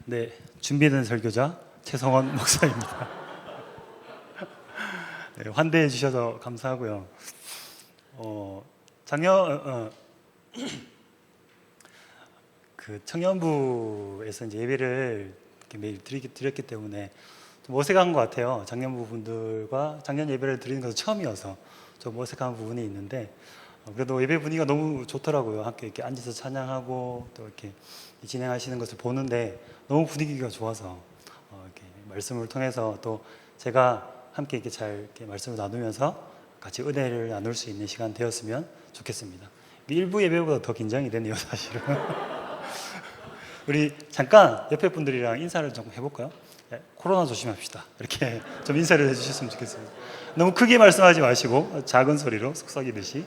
네, 준비된 설교자 최성원 목사입니다. 네, 환대해 주셔서 감사하고요. 작년 그 청년부에서 이제 예배를 이렇게 매일 드렸기 때문에 좀 어색한 것 같아요. 청년부 분들과 작년 예배를 드리는 것은 처음이어서 좀 어색한 부분이 있는데 그래도 예배 분위기가 너무 좋더라고요. 함께 이렇게 앉아서 찬양하고 또 이렇게 진행하시는 것을 보는데 너무 분위기가 좋아서 이렇게 말씀을 통해서 또 제가 함께 이렇게 잘 이렇게 말씀을 나누면서 같이 은혜를 나눌 수 있는 시간 되었으면 좋겠습니다. 일부 예배보다 더 긴장이 되네요, 사실은. 우리 잠깐 옆에 분들이랑 인사를 좀 해볼까요? 네, 코로나 조심합시다. 이렇게 좀 인사를 해주셨으면 좋겠습니다. 너무 크게 말씀하지 마시고 작은 소리로 속삭이듯이.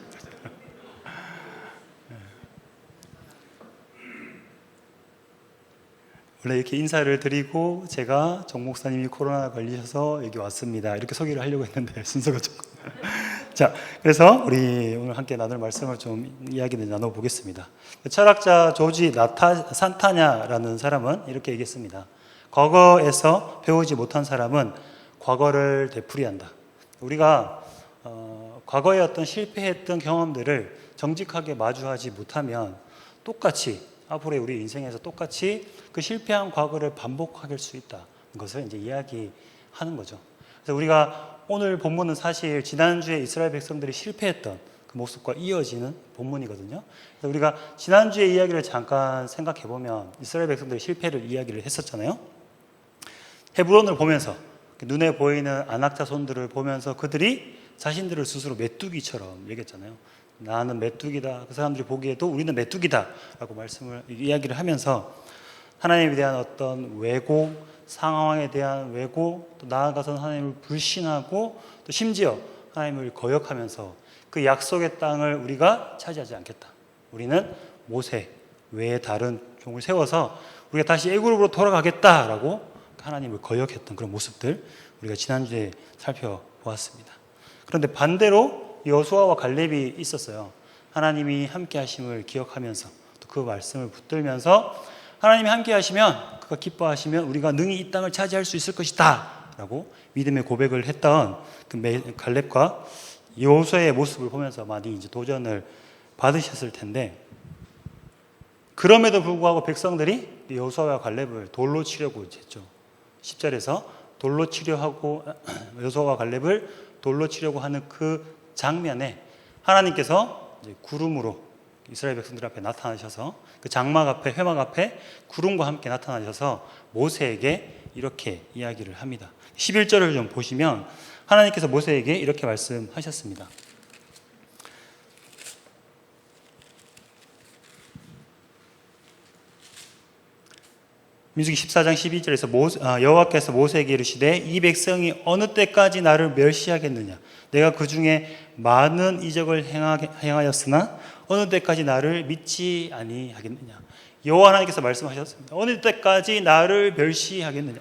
원래 이렇게 인사를 드리고 제가 정 목사님이 코로나 걸리셔서 여기 왔습니다. 이렇게 소개를 하려고 했는데 순서가 조금. 자, 그래서 우리 오늘 함께 나눌 말씀을 좀 이야기를 나눠보겠습니다. 철학자 조지 산타냐라는 사람은 이렇게 얘기했습니다. 과거에서 배우지 못한 사람은 과거를 되풀이한다. 우리가 과거의 어떤 실패했던 경험들을 정직하게 마주하지 못하면 똑같이 앞으로의 우리 인생에서 똑같이 그 실패한 과거를 반복할 수 있다는 것을 이제 이야기하는 거죠. 그래서 우리가 오늘 본문은 사실 지난주에 이스라엘 백성들이 실패했던 그 모습과 이어지는 본문이거든요. 그래서 우리가 지난주의 이야기를 잠깐 생각해 보면 이스라엘 백성들의 실패를 이야기를 했었잖아요. 헤브론을 보면서 눈에 보이는 안악 자손들을 보면서 그들이 자신들을 스스로 메뚜기처럼 얘기했잖아요. 나는 메뚜기다. 그 사람들이 보기에도 우리는 메뚜기다 라고 이야기를 하면서 하나님에 대한 어떤 왜곡, 상황에 대한 왜곡, 또 나아가서는 하나님을 불신하고 또 심지어 하나님을 거역하면서 그 약속의 땅을 우리가 차지하지 않겠다. 우리는 모세 외에 다른 종을 세워서 우리가 다시 애굽으로 돌아가겠다라고 하나님을 거역했던 그런 모습들 우리가 지난주에 살펴보았습니다. 그런데 반대로 여호수아와 갈렙이 있었어요. 하나님이 함께 하심을 기억하면서 또 그 말씀을 붙들면서 하나님이 함께 하시면 그가 기뻐하시면 우리가 능히 이 땅을 차지할 수 있을 것이다 라고 믿음의 고백을 했던 그 갈렙과 여호수아의 모습을 보면서 많이 이제 도전을 받으셨을 텐데 그럼에도 불구하고 백성들이 여호수아와 갈렙을 돌로 치려고 했죠. 10절에서 돌로 치려하고 여호수아와 갈렙을 돌로 치려고 하는 그 장면에 하나님께서 이제 구름으로 이스라엘 백성들 앞에 나타나셔서 그 장막 앞에 회막 앞에 구름과 함께 나타나셔서 모세에게 이렇게 이야기를 합니다. 11절을 좀 보시면 하나님께서 모세에게 이렇게 말씀하셨습니다. 민수기 14장 12절에서 여호와께서 모세에게 이르시되 이 백성이 어느 때까지 나를 멸시하겠느냐 내가 그 중에 많은 이적을 행하였으나 어느 때까지 나를 믿지 아니하겠느냐. 여호와 하나님께서 말씀하셨습니다. 어느 때까지 나를 멸시하겠느냐.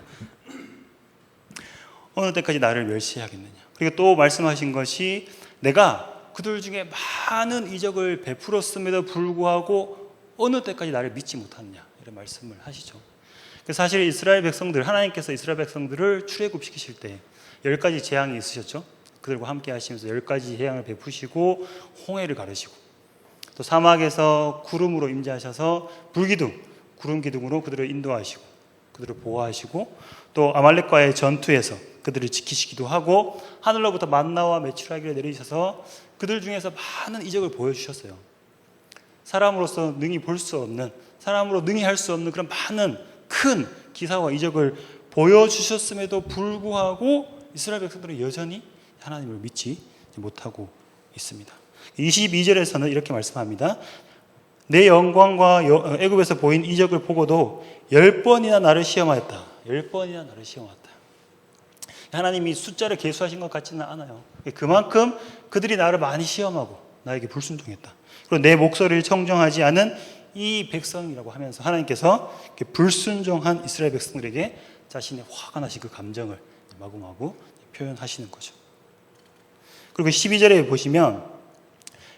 어느 때까지 나를 멸시하겠느냐. 그리고 또 말씀하신 것이 내가 그들 중에 많은 이적을 베풀었음에도 불구하고 어느 때까지 나를 믿지 못하느냐. 이런 말씀을 하시죠. 사실 이스라엘 백성들, 하나님께서 이스라엘 백성들을 출애굽시키실 때 10가지 재앙이 있으셨죠. 그들과 함께 하시면서 10가지 재앙을 베푸시고 홍해를 가르시고 또 사막에서 구름으로 임재하셔서 불기둥, 구름 기둥으로 그들을 인도하시고 그들을 보호하시고 또 아말렉과의 전투에서 그들을 지키시기도 하고 하늘로부터 만나와 메추라기를 내리셔서 그들 중에서 많은 이적을 보여주셨어요. 사람으로서 능히 볼 수 없는, 사람으로 능히 할 수 없는 그런 많은 큰 기사와 이적을 보여주셨음에도 불구하고 이스라엘 백성들은 여전히 하나님을 믿지 못하고 있습니다. 22절에서는 이렇게 말씀합니다. 내 영광과 애굽에서 보인 이적을 보고도 10번이나 나를 시험하였다. 10번이나 나를 시험하였다. 하나님이 숫자를 계수하신 것 같지는 않아요. 그만큼 그들이 나를 많이 시험하고 나에게 불순종했다. 그리고 내 목소리를 청정하지 않은 이 백성이라고 하면서 하나님께서 불순종한 이스라엘 백성들에게 자신의 화가 나신 그 감정을 마구마구 표현하시는 거죠. 그리고 12절에 보시면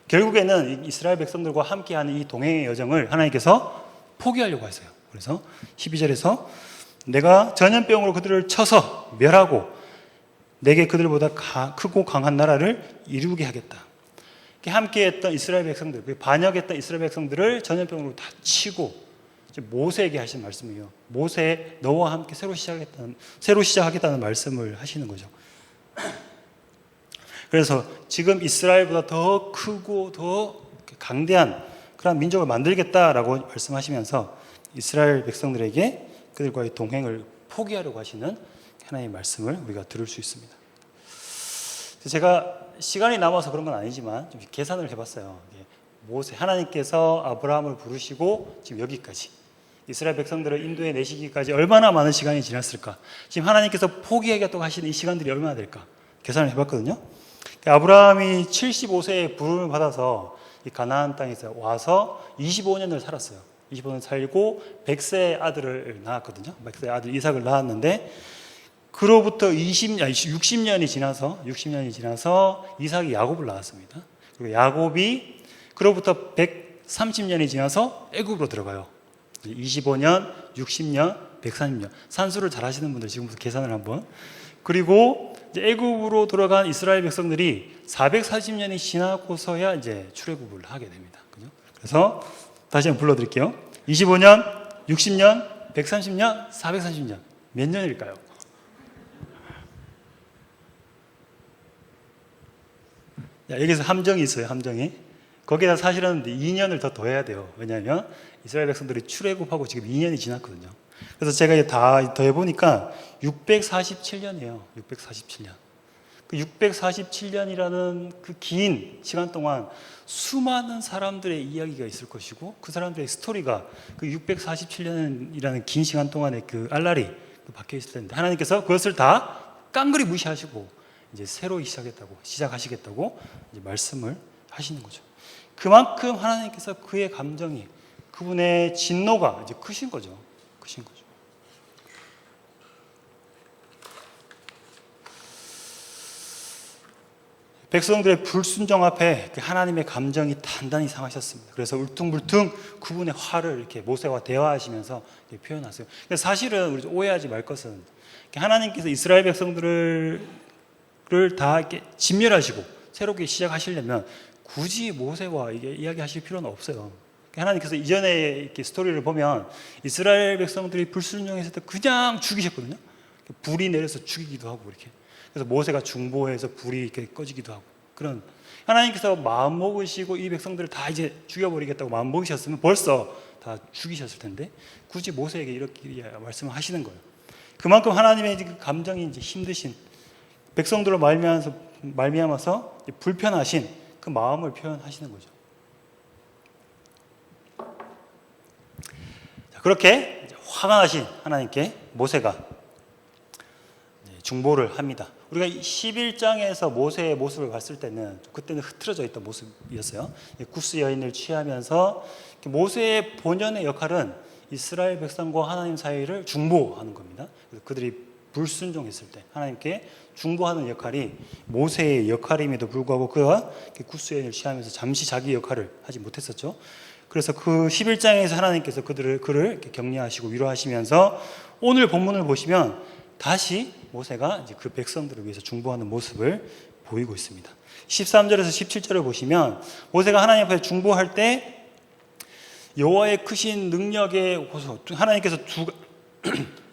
결국에는 이스라엘 백성들과 함께하는 이 동행의 여정을 하나님께서 포기하려고 하세요. 그래서 12절에서 내가 전염병으로 그들을 쳐서 멸하고 내게 그들보다 크고 강한 나라를 이루게 하겠다. 함께했던 이스라엘 백성들, 반역했던 이스라엘 백성들을 전염병으로 다 치고 모세에게 하신 말씀이에요. 모세 너와 함께 새로 시작하겠다는 말씀을 하시는 거죠. 그래서 지금 이스라엘보다 더 크고 더 강대한 그런 민족을 만들겠다라고 말씀하시면서 이스라엘 백성들에게 그들과의 동행을 포기하려고 하시는 하나님의 말씀을 우리가 들을 수 있습니다. 제가 시간이 남아서 그런 건 아니지만 좀 계산을 해봤어요. 모세, 하나님께서 아브라함을 부르시고 지금 여기까지 이스라엘 백성들을 인도에 내시기까지 얼마나 많은 시간이 지났을까? 지금 하나님께서 포기하겠다고 하시는 이 시간들이 얼마나 될까? 계산을 해봤거든요. 아브라함이 75세에 부름을 받아서 이 가나안 땅에서 와서 25년을 살았어요. 25년 살고 100세의 아들을 낳았거든요. 100세의 아들 이삭을 낳았는데 그로부터 60년이 지나서 이삭이 야곱을 낳았습니다. 그리고 야곱이 그로부터 130년이 지나서 애굽으로 들어가요. 25년, 60년, 130년. 산수를 잘 하시는 분들 지금부터 계산을 한번. 그리고 이제 애굽으로 들어간 이스라엘 백성들이 440년이 지나고서야 이제 출애굽을 하게 됩니다. 그죠? 그래서 다시 한번 불러드릴게요. 25년, 60년, 130년, 430년. 몇 년일까요? 여기서 함정이 있어요. 함정이. 거기다 사실은 2년을 더 더해야 돼요. 왜냐하면 이스라엘 백성들이 출애굽하고 지금 2년이 지났거든요. 그래서 제가 다 더해보니까 647년이에요. 647년. 그 647년이라는 그 긴 시간 동안 수많은 사람들의 이야기가 있을 것이고 그 사람들의 스토리가 그 647년이라는 긴 시간 동안에 그 알날이 박혀 있을 텐데 하나님께서 그것을 다 깡그리 무시하시고 이제 새로 시작하시겠다고 이제 말씀을 하시는 거죠. 그만큼 하나님께서 그의 감정이 그분의 진노가 이제 크신 거죠. 크신 거죠. 백성들의 불순종 앞에 하나님의 감정이 단단히 상하셨습니다. 그래서 울퉁불퉁 그분의 화를 이렇게 모세와 대화하시면서 표현하세요. 사실은 우리 오해하지 말 것은 하나님께서 이스라엘 백성들을 다 이렇게 진멸하시고 새롭게 시작하시려면 굳이 모세와 이야기하실 필요는 없어요. 하나님께서 이전에 이렇게 스토리를 보면 이스라엘 백성들이 불순종했을 때 그냥 죽이셨거든요. 불이 내려서 죽이기도 하고 이렇게. 그래서 모세가 중보해서 불이 이렇게 꺼지기도 하고 그런 하나님께서 마음 먹으시고 이 백성들을 다 이제 죽여버리겠다고 마음 먹으셨으면 벌써 다 죽이셨을 텐데 굳이 모세에게 이렇게 말씀을 하시는 거예요. 그만큼 하나님의 그 감정이 이제 힘드신 백성들로 말미암아서 불편하신 그 마음을 표현하시는 거죠. 그렇게 화가 나신 하나님께 모세가 중보를 합니다. 우리가 11장에서 모세의 모습을 봤을 때는 그때는 흐트러져 있던 모습이었어요. 구스 여인을 취하면서 모세의 본연의 역할은 이스라엘 백성과 하나님 사이를 중보하는 겁니다. 그들이 불순종했을 때 하나님께 중보하는 역할이 모세의 역할임에도 불구하고 그가 구스 여인을 취하면서 잠시 자기 역할을 하지 못했었죠. 그래서 그 11장에서 하나님께서 그를 격려하시고 위로하시면서 오늘 본문을 보시면 다시 모세가 이제 그 백성들을 위해서 중보하는 모습을 보이고 있습니다. 13절에서 17절을 보시면 모세가 하나님 앞에 중보할 때 여호와의 크신 능력의 호소, 하나님께서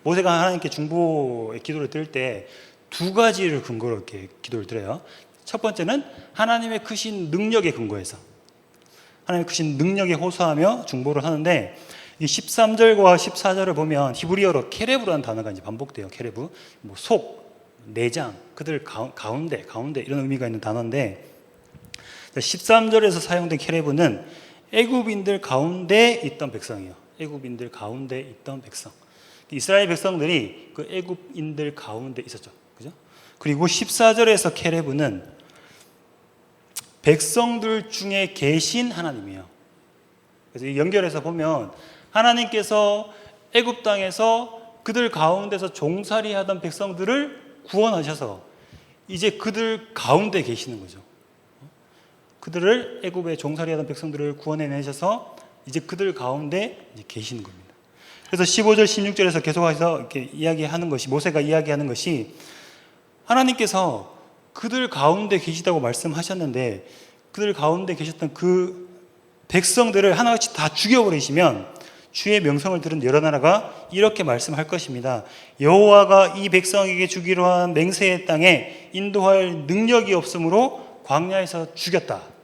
모세가 하나님께 중보의 기도를 드릴 때 두 가지를 근거로 이렇게 기도를 드려요. 첫 번째는 하나님의 크신 능력에 근거해서 하나님의 크신 능력에 호소하며 중보를 하는데 이 13절과 14절을 보면 히브리어로 케레브라는 단어가 이제 반복돼요. 케레브, 속, 내장, 그들 가운데 이런 의미가 있는 단어인데 13절에서 사용된 케레브는 애굽인들 가운데 있던 백성이에요. 애굽인들 가운데 있던 백성. 이스라엘 백성들이 그 애굽인들 가운데 있었죠. 그죠? 그리고 14절에서 케레브는 백성들 중에 계신 하나님이에요. 그래서 연결해서 보면 하나님께서 애굽 땅에서 그들 가운데서 종살이 하던 백성들을 구원하셔서 이제 그들 가운데 계시는 거죠. 그들을 애굽에 종살이 하던 백성들을 구원해내셔서 이제 그들 가운데 이제 계시는 겁니다. 그래서 15절, 16절에서 계속해서 이렇게 이야기하는 것이, 모세가 이야기하는 것이, 하나님께서 그들 가운데 계시다고 말씀하셨는데 그들 가운데 계셨던 그 백성들을 하나같이 다 죽여버리시면 주의 명성을 들은 여러 나라가 이렇게 말씀할 것입니다. 여호와가 이 백성에게 주기로 한 맹세의 땅에 인도할 능력이 없으므로 광야에서 죽였다.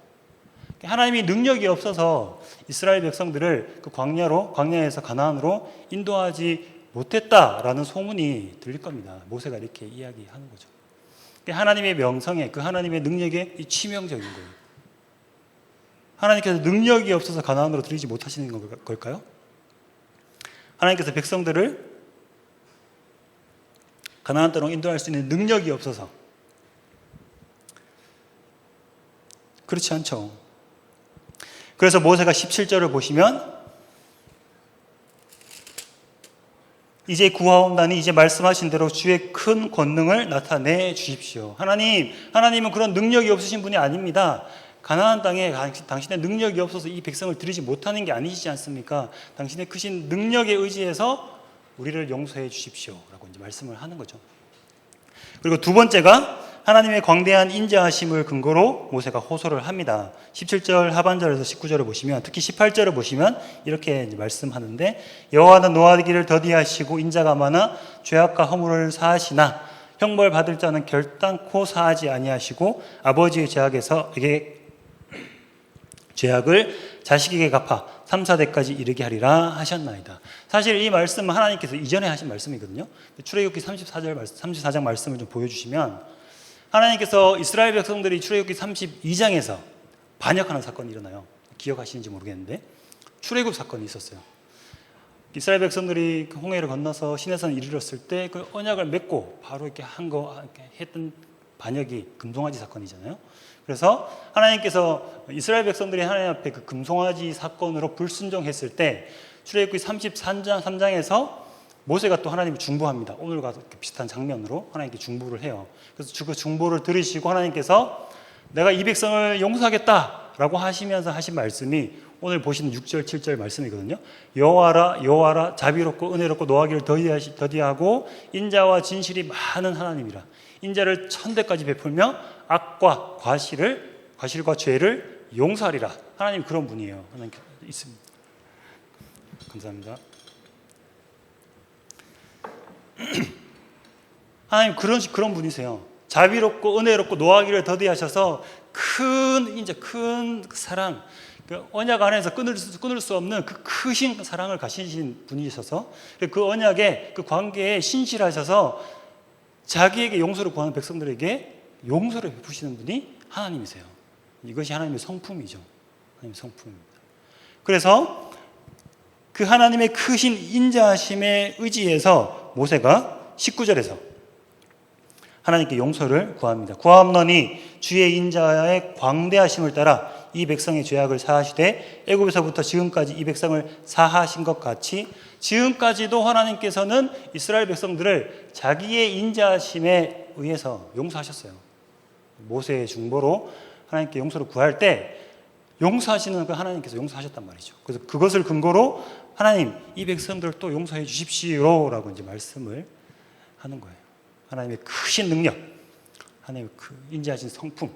하나님이 능력이 없어서 이스라엘 백성들을 그 광야에서 가나안으로 인도하지 못했다라는 소문이 들릴 겁니다. 모세가 이렇게 이야기하는 거죠. 하나님의 명성에, 그 하나님의 능력에 치명적인 거예요. 하나님께서 능력이 없어서 가나안으로 들이지 못하시는 걸까요? 하나님께서 백성들을 가나안 땅으로 인도할 수 있는 능력이 없어서. 그렇지 않죠. 그래서 모세가 17절을 보시면 이제 구하옵나니 이제 말씀하신 대로 주의 큰 권능을 나타내 주십시오. 하나님은 그런 능력이 없으신 분이 아닙니다. 가나안 땅에 당신의 능력이 없어서 이 백성을 들이지 못하는 게 아니시지 않습니까? 당신의 크신 능력에 의지해서 우리를 용서해 주십시오 라고 이제 말씀을 하는 거죠. 그리고 두 번째가 하나님의 광대한 인자하심을 근거로 모세가 호소를 합니다. 17절 하반절에서 19절을 보시면, 특히 18절을 보시면 이렇게 말씀하는데, 여호와는 노하기를 더디하시고 인자가 많아 죄악과 허물을 사하시나 형벌 받을 자는 결단코 사하지 아니하시고 아버지의 죄악을 자식에게 갚아 3, 4대까지 이르게 하리라 하셨나이다. 사실 이 말씀은 하나님께서 이전에 하신 말씀이거든요. 출애굽기 34장 말씀을 좀 보여주시면, 하나님께서 이스라엘 백성들이 출애굽기 32장에서 반역하는 사건이 일어나요. 기억하시는지 모르겠는데 출애굽 사건이 있었어요. 이스라엘 백성들이 그 홍해를 건너서 시내산에 이르렀을 때 그 언약을 맺고 바로 이렇게 했던 반역이 금송아지 사건이잖아요. 그래서 하나님께서 이스라엘 백성들이 하나님 앞에 그 금송아지 사건으로 불순종했을 때 출애굽기 33장에서 모세가 또 하나님을 중보합니다. 오늘과 비슷한 장면으로 하나님께 중보를 해요. 그래서 그 중보를 들으시고 하나님께서 내가 이 백성을 용서하겠다라고 하시면서 하신 말씀이 오늘 보시는 6절, 7절 말씀이거든요. 여호와라 자비롭고 은혜롭고 노하기를 더디하고 인자와 진실이 많은 하나님이라. 인자를 1000대까지 베풀며 악과 과실과 죄를 용서하리라. 하나님 그런 분이에요. 하나님 있습니다. 감사합니다. 하나님 그런 분이세요. 자비롭고 은혜롭고 노하기를 더디하셔서 큰 인자, 큰 사랑, 그 언약 안에서 끊을 수 없는 그 크신 사랑을 가지신 분이셔서 그 언약에, 그 관계에 신실하셔서 자기에게 용서를 구하는 백성들에게 용서를 베푸시는 분이 하나님이세요. 이것이 하나님의 성품이죠. 하나님의 성품입니다. 그래서 그 하나님의 크신 인자하심에 의지해서 모세가 19절에서 하나님께 용서를 구합니다. 구하옵노니 주의 인자의 광대하심을 따라 이 백성의 죄악을 사하시되 애굽에서부터 지금까지 이 백성을 사하신 것 같이 지금까지도 하나님께서는 이스라엘 백성들을 자기의 인자하심에 의해서 용서하셨어요. 모세의 중보로 하나님께 용서를 구할 때 용서하시는 그 하나님께서 용서하셨단 말이죠. 그래서 그것을 근거로 하나님 이 백성들을 또 용서해 주십시오라고 이제 말씀을 하는 거예요. 하나님의 크신 능력, 하나님의 그 인자하신 성품,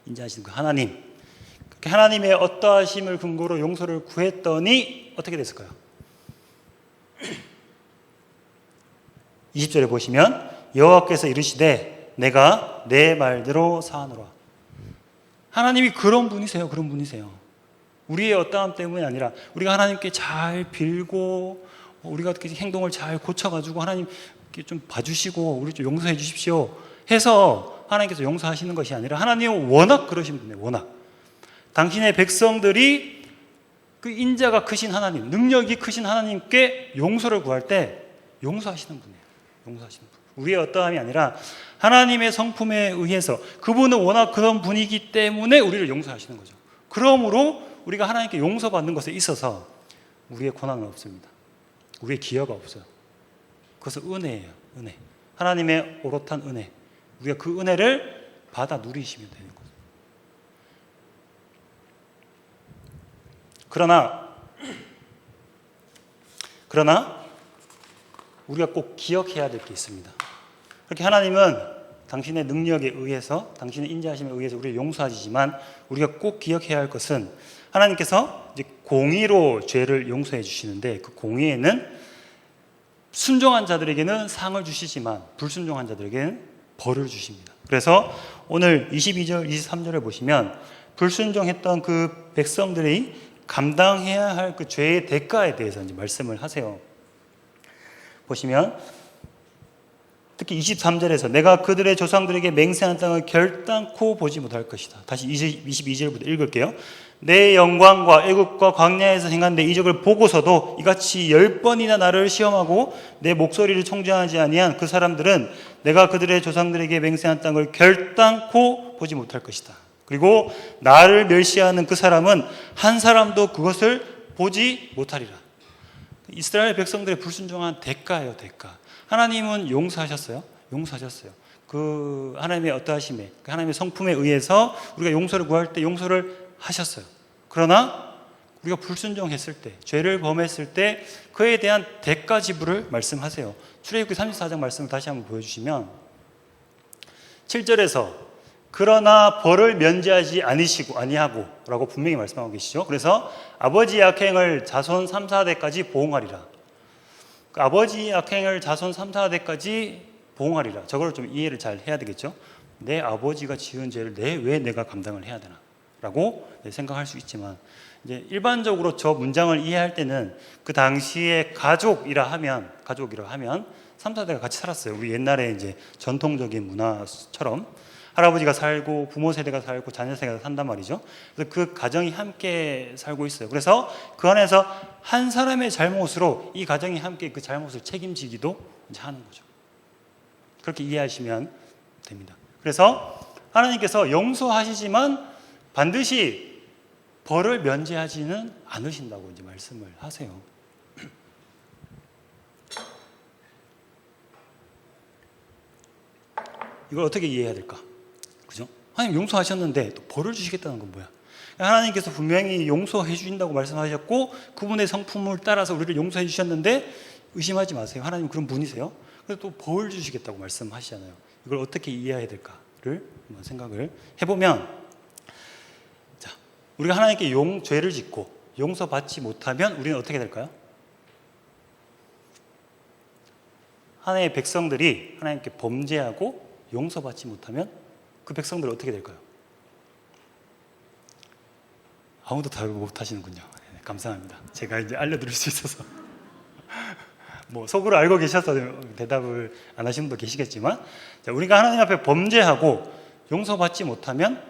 인자하신 그 하나님, 그렇게 하나님의 어떠하심을 근거로 용서를 구했더니 어떻게 됐을까요? 20절에 보시면 여호와께서 이르시되 내가 내 말대로 사하노라. 하나님이 그런 분이세요. 그런 분이세요. 우리의 어떠함 때문이 아니라 우리가 하나님께 잘 빌고 우리가 어떻게 행동을 잘 고쳐가지고 하나님 좀 봐주시고 우리 좀 용서해 주십시오 해서 하나님께서 용서하시는 것이 아니라 하나님은 워낙 그러신 분이에요. 워낙 당신의 백성들이 그 인자가 크신 하나님, 능력이 크신 하나님께 용서를 구할 때 용서하시는 분이에요. 용서하시는 분. 우리의 어떠함이 아니라 하나님의 성품에 의해서 그분은 워낙 그런 분이기 때문에 우리를 용서하시는 거죠. 그러므로 우리가 하나님께 용서받는 것에 있어서 우리의 권한은 없습니다. 우리의 기여가 없어요. 그것은 은혜예요. 은혜. 하나님의 오롯한 은혜. 우리가 그 은혜를 받아 누리시면 되는 거죠. 그러나 그러나 우리가 꼭 기억해야 될 게 있습니다. 그렇게 하나님은 당신의 능력에 의해서, 당신의 인자하심에 의해서 우리를 용서하시지만 우리가 꼭 기억해야 할 것은 하나님께서 이제 공의로 죄를 용서해 주시는데 그 공의에는 순종한 자들에게는 상을 주시지만 불순종한 자들에게는 벌을 주십니다. 그래서 오늘 22절, 23절을 보시면 불순종했던 그 백성들이 감당해야 할 그 죄의 대가에 대해서 이제 말씀을 하세요. 보시면 특히 23절에서 내가 그들의 조상들에게 맹세한 땅을 결단코 보지 못할 것이다. 다시 22절부터 읽을게요. 내 영광과 애국과 광야에서 행한 내 이적을 보고서도 이같이 10번이나 나를 시험하고 내 목소리를 청정하지 아니한 그 사람들은 내가 그들의 조상들에게 맹세한 땅을 결단코 보지 못할 것이다. 그리고 나를 멸시하는 그 사람은 한 사람도 그것을 보지 못하리라. 이스라엘 백성들의 불순종한 대가예요, 대가. 하나님은 용서하셨어요. 용서하셨어요. 그 하나님의 어떠하심에, 그 하나님의 성품에 의해서 우리가 용서를 구할 때 용서를 하셨어요. 그러나 우리가 불순종했을 때, 죄를 범했을 때 그에 대한 대가 지불을 말씀하세요. 출애굽기 34장 말씀을 다시 한번 보여주시면 7절에서 그러나 벌을 면제하지 아니하고 라고 분명히 말씀하고 계시죠. 그래서 아버지의 악행을 자손 3, 4대까지 보응하리라. 그 아버지의 악행을 자손 3, 4대까지 보응하리라. 저걸 좀 이해를 잘 해야 되겠죠. 내 아버지가 지은 죄를 왜 내가 감당을 해야 되나 라고 생각할 수 있지만 이제 일반적으로 저 문장을 이해할 때는 그 당시에 가족이라 하면 3, 4대가 같이 살았어요. 우리 옛날에 이제 전통적인 문화처럼 할아버지가 살고 부모 세대가 살고 자녀 세대가 산단 말이죠. 그래서 그 가정이 함께 살고 있어요. 그래서 그 안에서 한 사람의 잘못으로 이 가정이 함께 그 잘못을 책임지기도 이제 하는 거죠. 그렇게 이해하시면 됩니다. 그래서 하나님께서 용서하시지만 반드시 벌을 면제하지는 않으신다고 이제 말씀을 하세요. 이걸 어떻게 이해해야 될까? 그죠? 하나님 용서하셨는데 또 벌을 주시겠다는 건 뭐야? 하나님께서 분명히 용서해 주신다고 말씀하셨고 그분의 성품을 따라서 우리를 용서해 주셨는데 의심하지 마세요. 하나님 그런 분이세요. 그래서 또 벌 주시겠다고 말씀하시잖아요. 이걸 어떻게 이해해야 될까를 한번 생각을 해보면, 자, 우리가 하나님께 죄를 짓고 용서받지 못하면 우리는 어떻게 될까요? 하나님의 백성들이 하나님께 범죄하고 용서받지 못하면 그 백성들은 어떻게 될까요? 아무도 답을 못 하시는군요. 네, 감사합니다. 제가 이제 알려드릴 수 있어서 뭐 속으로 알고 계셔서 대답을 안 하시는 분도 계시겠지만, 자, 우리가 하나님 앞에 범죄하고 용서받지 못하면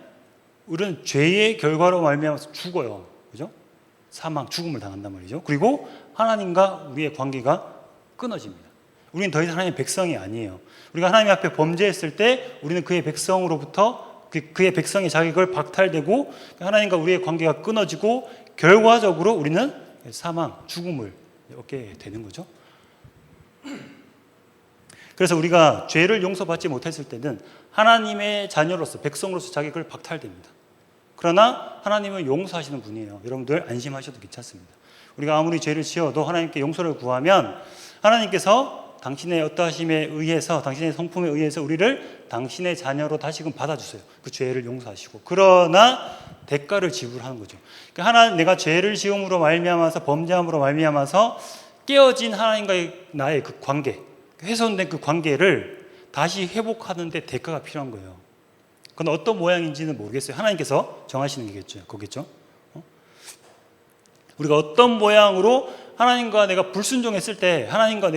우리는 죄의 결과로 말미암아서 죽어요. 그죠? 사망, 죽음을 당한단 말이죠. 그리고 하나님과 우리의 관계가 끊어집니다. 우리는 더 이상 하나님의 백성이 아니에요. 우리가 하나님 앞에 범죄했을 때 우리는 그의 백성으로부터 그의 백성의 자격을 박탈되고 하나님과 우리의 관계가 끊어지고 결과적으로 우리는 사망, 죽음을 얻게 되는 거죠. 그래서 우리가 죄를 용서받지 못했을 때는 하나님의 자녀로서, 백성으로서 자격을 박탈됩니다. 그러나 하나님은 용서하시는 분이에요. 여러분들 안심하셔도 괜찮습니다. 우리가 아무리 죄를 지어도 하나님께 용서를 구하면 하나님께서 당신의 어떠하심에 의해서, 당신의 성품에 의해서 우리를 당신의 자녀로 다시금 받아주세요. 그 죄를 용서하시고. 그러나 대가를 지불하는 거죠. 그러니까 내가 죄를 지음으로 말미암아서, 범죄함으로 말미암아서 깨어진 하나님과의 나의 그 관계, 훼손된 그 관계를 다시 회복하는 데 대가가 필요한 거예요. 그건 어떤 모양인지는 모르겠어요. 하나님께서 정하시는 거겠죠. 우리가 어떤 모양으로 하나님과 내가 불순종했을 때 하나님과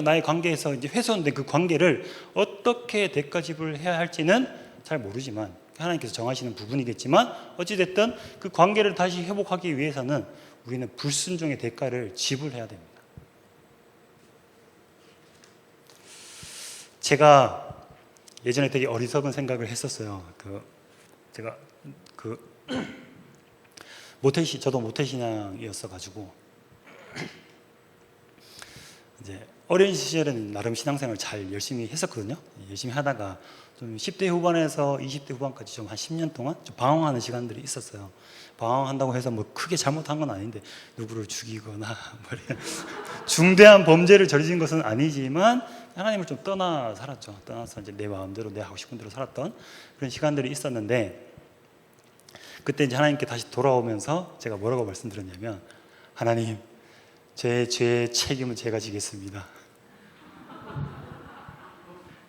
나의 관계에서 이제 훼손된 그 관계를 어떻게 대가 지불을 해야 할지는 잘 모르지만 하나님께서 정하시는 부분이겠지만 어찌됐든 그 관계를 다시 회복하기 위해서는 우리는 불순종의 대가를 지불해야 됩니다. 제가 예전에 되게 어리석은 생각을 했었어요. 제가 저도 모태신앙이었어 가지고 이제 어린 시절에는 나름 신앙생활 잘 열심히 했었거든요. 열심히 하다가 좀 10대 후반에서 20대 후반까지 좀 한 10년 동안 좀 방황하는 시간들이 있었어요. 방황한다고 해서 뭐 크게 잘못한 건 아닌데 누구를 죽이거나 뭐 중대한 범죄를 저지른 것은 아니지만 하나님을 좀 떠나 살았죠. 떠나서 이제 내 마음대로 내 하고 싶은 대로 살았던 그런 시간들이 있었는데, 그때 이제 하나님께 다시 돌아오면서 제가 뭐라고 말씀드렸냐면, 하나님, 제 죄의 책임은 제가 지겠습니다.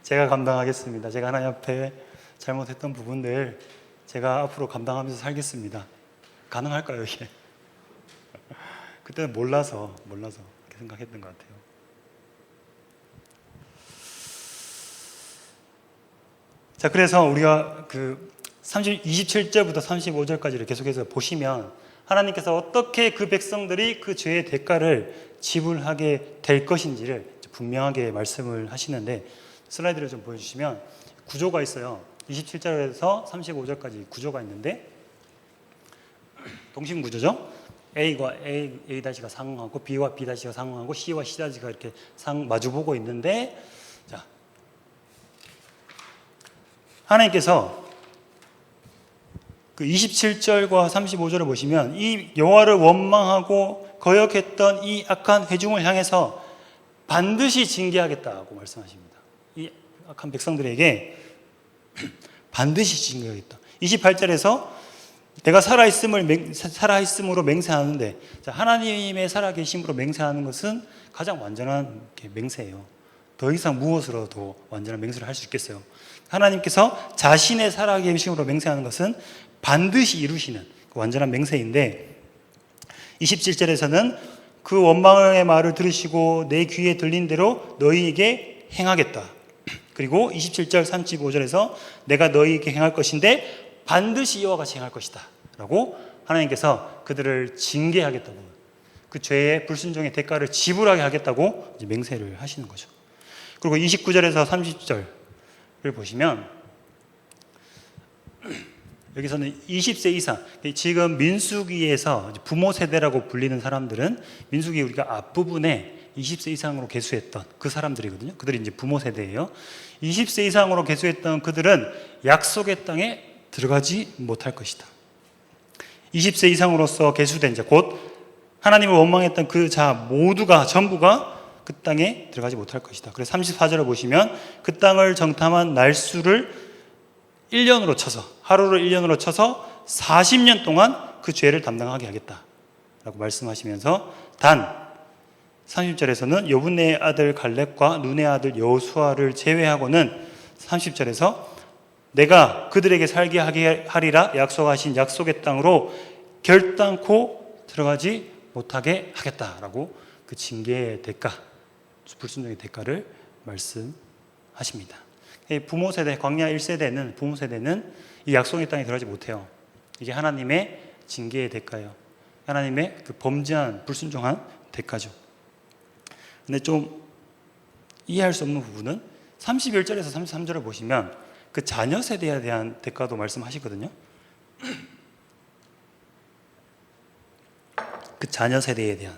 제가 감당하겠습니다. 제가 하나님 앞에 잘못했던 부분들 제가 앞으로 감당하면서 살겠습니다. 가능할까요, 이게? 그때는 몰라서 그렇게 생각했던 것 같아요. 자, 그래서 우리가 그 27절부터 35절까지를 계속해서 보시면 하나님께서 어떻게 그 백성들이 그 죄의 대가를 지불하게 될 것인지를 분명하게 말씀을 하시는데, 슬라이드를 좀 보여주시면 구조가 있어요. 27절에서 35절까지 구조가 있는데 동심 구조죠. A가 A-가 상응하고 B와 B-가 상응하고 C와 C-가 이렇게 마주보고 있는데, 자, 하나님께서 그 27절과 35절을 보시면 이 여호와를 원망하고 거역했던 이 악한 회중을 향해서 반드시 징계하겠다고 말씀하십니다. 이 악한 백성들에게 반드시 징계하겠다. 28절에서 내가 살아있음으로 맹세하는데, 자, 하나님의 살아계심으로 맹세하는 것은 가장 완전한 맹세예요. 더 이상 무엇으로도 완전한 맹세를 할 수 있겠어요? 하나님께서 자신의 살아계심으로 맹세하는 것은 반드시 이루시는 완전한 맹세인데, 27절에서는 그 원망의 말을 들으시고 내 귀에 들린 대로 너희에게 행하겠다. 그리고 27절 35절에서 내가 너희에게 행할 것인데 반드시 이와 같이 행할 것이다 라고 하나님께서 그들을 징계하겠다고, 그 죄의 불순종의 대가를 지불하게 하겠다고 이제 맹세를 하시는 거죠. 그리고 29절에서 30절을 보시면 여기서는 20세 이상, 지금 민수기에서 부모 세대라고 불리는 사람들은 민수기 우리가 앞부분에 20세 이상으로 계수했던 그 사람들이거든요. 그들이 이제 부모 세대예요. 20세 이상으로 계수했던 그들은 약속의 땅에 들어가지 못할 것이다. 20세 이상으로서 계수된 자, 곧 하나님을 원망했던 그 자 모두가 전부가 그 땅에 들어가지 못할 것이다. 그래서 34절을 보시면 그 땅을 정탐한 날수를 1년으로 쳐서, 하루를 1년으로 쳐서 40년 동안 그 죄를 담당하게 하겠다라고 말씀하시면서, 단 30절에서는 여분의 아들 갈렙과 눈의 아들 여호수아를 제외하고는 30절에서 내가 그들에게 살게 하리라 약속하신 약속의 땅으로 결단코 들어가지 못하게 하겠다라고 그 징계의 대가, 불순종의 대가를 말씀하십니다. 부모 세대, 광야 1세대는, 부모 세대는 이 약속의 땅에 들어가지 못해요. 이게 하나님의 징계의 대가예요. 하나님의 그 범죄한, 불순종한 대가죠. 근데 좀 이해할 수 없는 부분은 31절에서 33절을 보시면 그 자녀 세대에 대한 대가도 말씀하시거든요. 그 자녀 세대에 대한,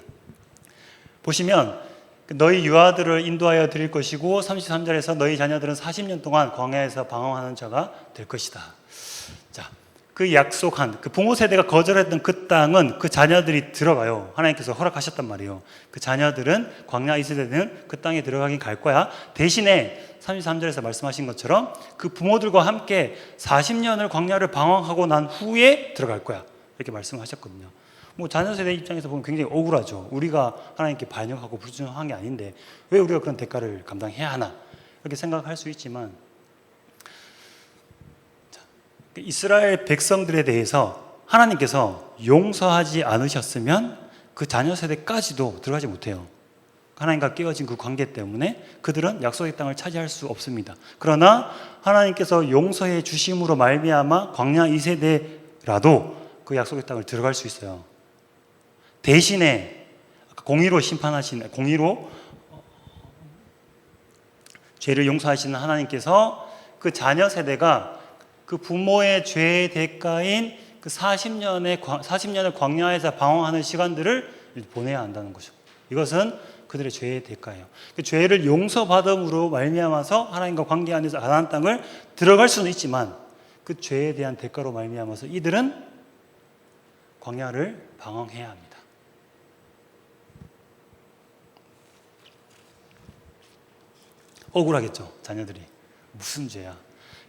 보시면 너희 유아들을 인도하여 드릴 것이고 33절에서 너희 자녀들은 40년 동안 광야에서 방황하는 자가 될 것이다. 자, 그 약속한, 그 부모 세대가 거절했던 그 땅은 그 자녀들이 들어가요. 하나님께서 허락하셨단 말이에요. 그 자녀들은, 광야 2세대는 그 땅에 들어가긴 갈 거야. 대신에 33절에서 말씀하신 것처럼 그 부모들과 함께 40년을 광야를 방황하고 난 후에 들어갈 거야. 이렇게 말씀하셨거든요. 뭐 자녀 세대 입장에서 보면 굉장히 억울하죠. 우리가 하나님께 반역하고 불순종한 게 아닌데 왜 우리가 그런 대가를 감당해야 하나, 이렇게 생각할 수 있지만, 이스라엘 백성들에 대해서 하나님께서 용서하지 않으셨으면 그 자녀 세대까지도 들어가지 못해요. 하나님과 깨어진 그 관계 때문에 그들은 약속의 땅을 차지할 수 없습니다. 그러나 하나님께서 용서해 주심으로 말미암아 광야 2세대라도 그 약속의 땅을 들어갈 수 있어요. 대신에 공의로 심판하시는, 공의로 죄를 용서하시는 하나님께서 그 자녀 세대가 그 부모의 죄의 대가인 그 40년을 광야에서 방황하는 시간들을 보내야 한다는 거죠. 이것은 그들의 죄의 대가예요. 그 죄를 용서받음으로 말미암아서 하나님과 관계 안에서 가나안 땅을 들어갈 수는 있지만 그 죄에 대한 대가로 말미암아서 이들은 광야를 방황해야 합니다. 억울하겠죠, 자녀들이. 무슨 죄야?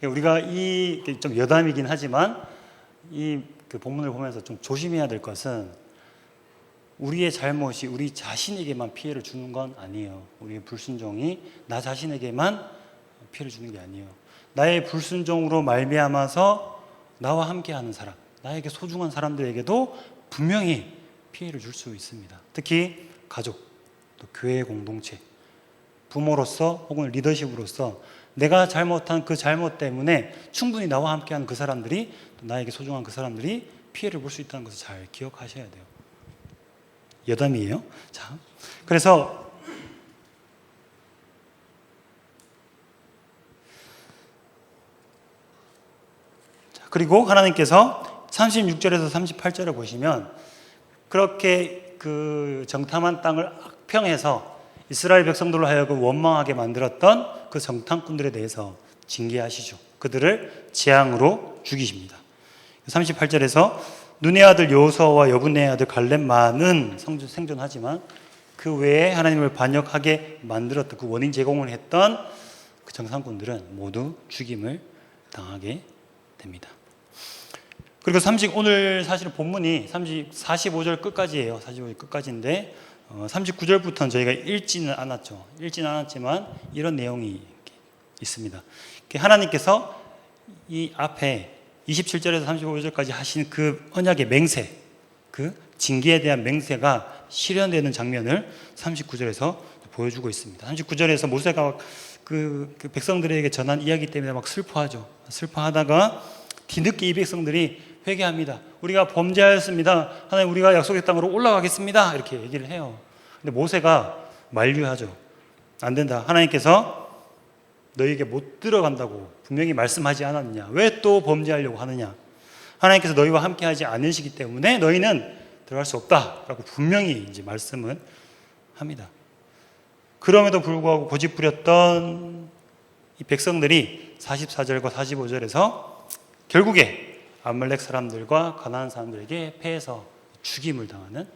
우리가 좀 여담이긴 하지만 그 본문을 보면서 좀 조심해야 될 것은 우리의 잘못이 우리 자신에게만 피해를 주는 건 아니에요. 우리의 불순종이 나 자신에게만 피해를 주는 게 아니에요. 나의 불순종으로 말미암아서 나와 함께하는 사람, 나에게 소중한 사람들에게도 분명히 피해를 줄 수 있습니다. 특히 가족, 또 교회 공동체, 부모로서 혹은 리더십으로서 내가 잘못한 그 잘못 때문에 충분히 나와 함께하는 그 사람들이, 또 나에게 소중한 그 사람들이 피해를 볼 수 있다는 것을 잘 기억하셔야 돼요. 여담이에요. 자, 그래서 그리고 하나님께서 36절에서 38절을 보시면 그렇게 그 정탐한 땅을 악평해서 이스라엘 백성들로 하여금 원망하게 만들었던 그 정탐꾼들에 대해서 징계하시죠. 그들을 재앙으로 죽이십니다. 38절에서 눈의 아들 여호수아와 여분의 아들 갈렙만은 생존하지만 그 외에 하나님을 반역하게 만들었던 그 원인 제공을 했던 그 정탐꾼들은 모두 죽임을 당하게 됩니다. 그리고 오늘 사실 본문이 45절 끝까지예요. 45절 끝까지인데 39절부터는 저희가 읽지는 않았죠. 읽지는 않았지만 이런 내용이 있습니다. 하나님께서 이 앞에 27절에서 35절까지 하신 그 언약의 맹세, 그 징계에 대한 맹세가 실현되는 장면을 39절에서 보여주고 있습니다. 39절에서 모세가 그 백성들에게 전한 이야기 때문에 막 슬퍼하죠. 슬퍼하다가 뒤늦게 이 백성들이 회개합니다. 우리가 범죄하였습니다. 하나님, 우리가 약속의 땅으로 올라가겠습니다. 이렇게 얘기를 해요. 근데 모세가 만류하죠. 안 된다. 하나님께서 너희에게 못 들어간다고 분명히 말씀하지 않았느냐? 왜 또 범죄하려고 하느냐? 하나님께서 너희와 함께하지 않으시기 때문에 너희는 들어갈 수 없다라고 분명히 이제 말씀은 합니다. 그럼에도 불구하고 고집부렸던 이 백성들이 44절과 45절에서 결국에 아말렉 사람들과 가나안 사람들에게 패해서 죽임을 당하는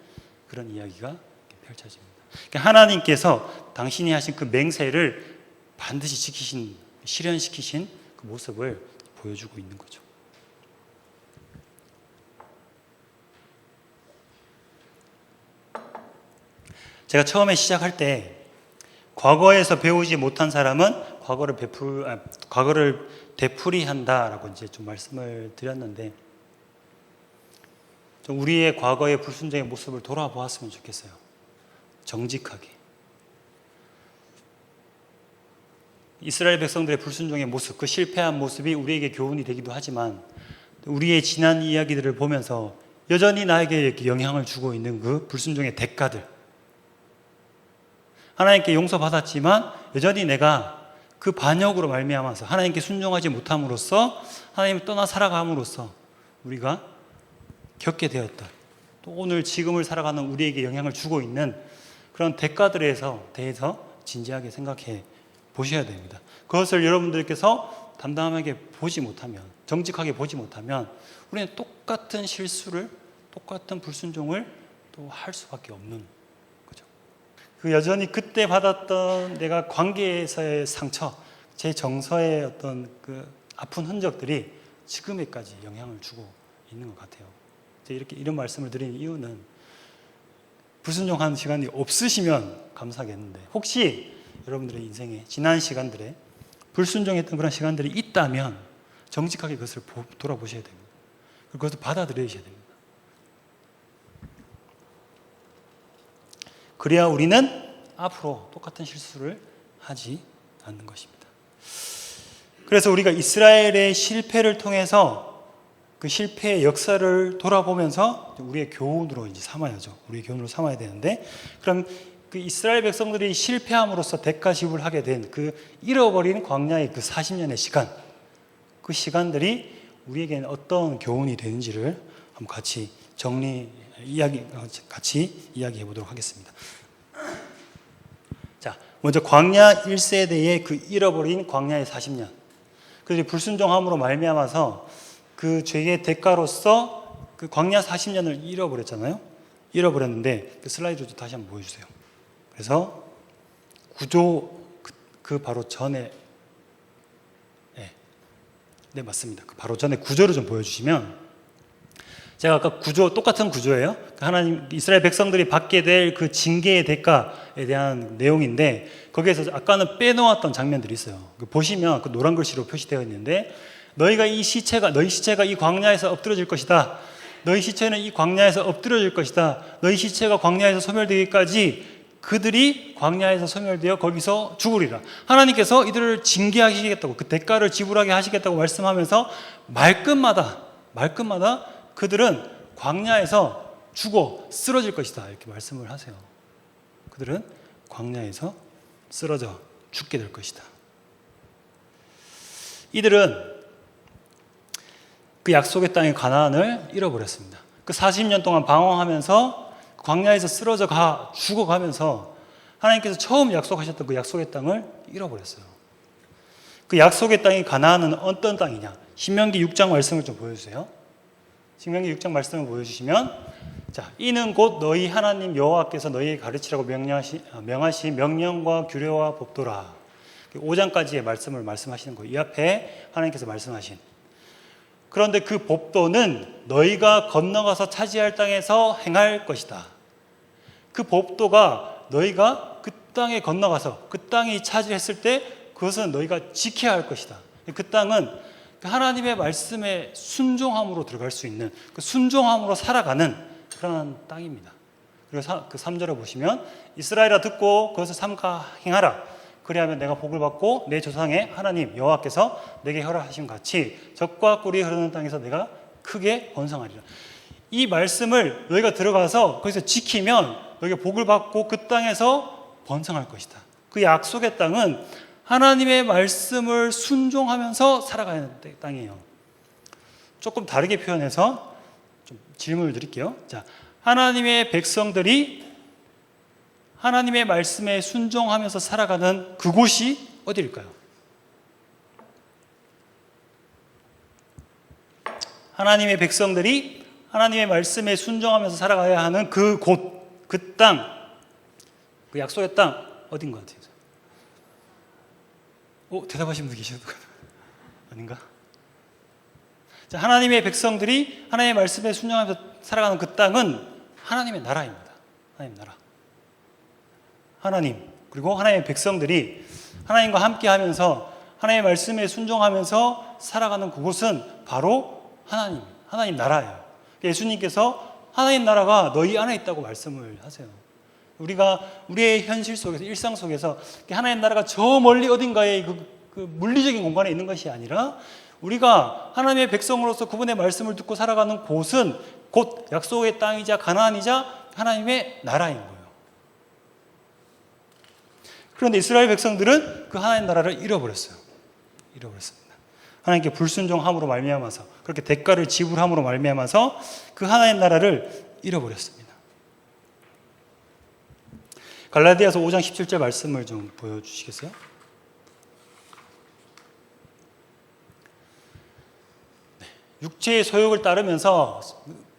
그런 이야기가 펼쳐집니다. 그러니까 하나님께서 당신이 하신 그 맹세를 반드시 실현시키신 그 모습을 보여주고 있는 거죠. 제가 처음에 시작할 때 과거에서 배우지 못한 사람은 과거를 되풀이한다라고 이제 좀 말씀을 드렸는데, 좀 우리의 과거의 불순종의 모습을 돌아보았으면 좋겠어요. 정직하게. 이스라엘 백성들의 불순종의 모습, 그 실패한 모습이 우리에게 교훈이 되기도 하지만 우리의 지난 이야기들을 보면서 여전히 나에게 이렇게 영향을 주고 있는 그 불순종의 대가들, 하나님께 용서받았지만 여전히 내가 그 반역으로 말미암아서 하나님께 순종하지 못함으로써 하나님을 떠나 살아감으로써 우리가 겪게 되었던, 또 오늘 지금을 살아가는 우리에게 영향을 주고 있는 그런 대가들에 대해서 진지하게 생각해 보셔야 됩니다. 그것을 여러분들께서 담담하게 보지 못하면, 정직하게 보지 못하면 우리는 똑같은 실수를, 똑같은 불순종을 또 할 수밖에 없는 거죠. 그 여전히 그때 받았던 내가 관계에서의 상처, 제 정서의 어떤 그 아픈 흔적들이 지금에까지 영향을 주고 있는 것 같아요. 이런 말씀을 드리는 이유는 불순종하는 시간이 없으시면 감사하겠는데, 혹시 여러분들의 인생에 지난 시간들에 불순종했던 그런 시간들이 있다면 정직하게 그것을 돌아보셔야 됩니다. 그것을 받아들여야 됩니다. 그래야 우리는 앞으로 똑같은 실수를 하지 않는 것입니다. 그래서 우리가 이스라엘의 실패를 통해서 그 실패의 역사를 돌아보면서 우리의 교훈으로 이제 삼아야죠. 우리의 교훈으로 삼아야 되는데, 그럼 그 이스라엘 백성들이 실패함으로써 대가 지불하게 된 그 잃어버린 광야의 그 40년의 시간, 그 시간들이 우리에게는 어떤 교훈이 되는지를 한번 같이 이야기해 보도록 하겠습니다. 먼저 광야 1세대의 그 잃어버린 광야의 40년. 그래서 불순종함으로 말미암아서 그 죄의 대가로서 그 광야 40년을 잃어버렸잖아요. 잃어버렸는데 그 슬라이드 좀 다시 한번 보여주세요. 그래서 구조 그 바로 전에 네 맞습니다. 그 바로 전에 구조를 좀 보여주시면 제가 아까 구조 똑같은 구조예요. 하나님 이스라엘 백성들이 받게 될 그 징계의 대가에 대한 내용인데 거기에서 아까는 빼놓았던 장면들이 있어요. 보시면 그 노란 글씨로 표시되어 있는데 너희 시체가 이 광야에서 엎드러질 것이다. 너희 시체는 이 광야에서 엎드려질 것이다. 너희 시체가 광야에서 소멸되기까지 그들이 광야에서 소멸되어 거기서 죽으리라. 하나님께서 이들을 징계하시겠다고 그 대가를 지불하게 하시겠다고 말씀하면서 말끝마다 그들은 광야에서 죽어 쓰러질 것이다 이렇게 말씀을 하세요. 그들은 광야에서 쓰러져 죽게 될 것이다. 이들은 그 약속의 땅의 가나안을 잃어버렸습니다. 그 40년 동안 방황하면서 광야에서 쓰러져 죽어가면서 하나님께서 처음 약속하셨던 그 약속의 땅을 잃어버렸어요. 그 약속의 땅이 가나안은 어떤 땅이냐? 신명기 6장 말씀을 좀 보여주세요. 신명기 6장 말씀을 보여주시면 자, 이는 곧 너희 하나님 여호와께서 너희에게 가르치라고 명하신 명령과 규례와 법도라. 5장까지의 말씀을 말씀하시는 거예요. 이 앞에 하나님께서 말씀하신. 그런데 그 법도는 너희가 건너가서 차지할 땅에서 행할 것이다. 그 법도가 너희가 그 땅에 건너가서 그 땅이 차지했을 때 그것은 너희가 지켜야 할 것이다. 그 땅은 하나님의 말씀에 순종함으로 들어갈 수 있는 그 순종함으로 살아가는 그런 땅입니다. 그리고 그 3절을 보시면 이스라엘아 듣고 그것을 삼가 행하라. 그리하면 내가 복을 받고 내 조상의 하나님 여호와께서 내게 허락하신 같이 젖과 꿀이 흐르는 땅에서 내가 크게 번성하리라. 이 말씀을 너희가 들어가서 거기서 지키면 너희가 복을 받고 그 땅에서 번성할 것이다. 그 약속의 땅은 하나님의 말씀을 순종하면서 살아가는 땅이에요. 조금 다르게 표현해서 좀 질문을 드릴게요. 자, 하나님의 백성들이 하나님의 말씀에 순종하면서 살아가는 그곳이 어디일까요? 하나님의 백성들이 하나님의 말씀에 순종하면서 살아가야 하는 그 곳, 그 땅, 그 약속의 땅 어딘 것 같아요? 대답하신 분 계시는 분 아닌가? 자, 하나님의 백성들이 하나님의 말씀에 순종하면서 살아가는 그 땅은 하나님의 나라입니다. 하나님 나라. 하나님 그리고 하나님의 백성들이 하나님과 함께하면서 하나님의 말씀에 순종하면서 살아가는 그곳은 바로 하나님 나라예요. 예수님께서 하나님 나라가 너희 안에 있다고 말씀을 하세요. 우리가 우리의 현실 속에서 일상 속에서 하나님 나라가 저 멀리 어딘가에 그 물리적인 공간에 있는 것이 아니라 우리가 하나님의 백성으로서 그분의 말씀을 듣고 살아가는 곳은 곧 약속의 땅이자 가나안이자 하나님의 나라인 거예요. 그런데 이스라엘 백성들은 그 하나님 나라를 잃어버렸어요. 잃어버렸습니다. 하나님께 불순종함으로 말미암아서 그렇게 대가를 지불함으로 말미암아서 그 하나님 나라를 잃어버렸습니다. 갈라디아서 5장 17절 말씀을 좀 보여주시겠어요? 네. 육체의 소욕을 따르면서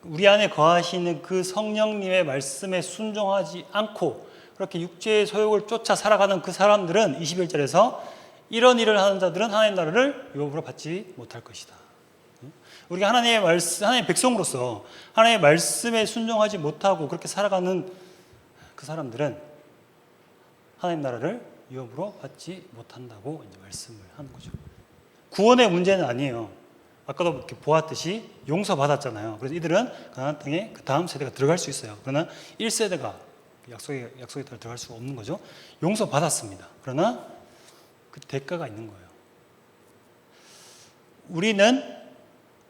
우리 안에 거하시는 그 성령님의 말씀에 순종하지 않고 그렇게 육체의 소욕을 쫓아 살아가는 그 사람들은 21절에서 이런 일을 하는 자들은 하나님 나라를 유업으로 받지 못할 것이다. 우리가 하나님의 백성으로서 하나님의 말씀에 순종하지 못하고 그렇게 살아가는 그 사람들은 하나님 나라를 유업으로 받지 못한다고 이제 말씀을 하는 거죠. 구원의 문제는 아니에요. 아까도 이렇게 보았듯이 용서받았잖아요. 그래서 이들은 가나안 땅에 그 다음 세대가 들어갈 수 있어요. 그러나 1세대가 약속의 땅에 들어갈 수가 없는 거죠. 용서받았습니다. 그러나 그 대가가 있는 거예요. 우리는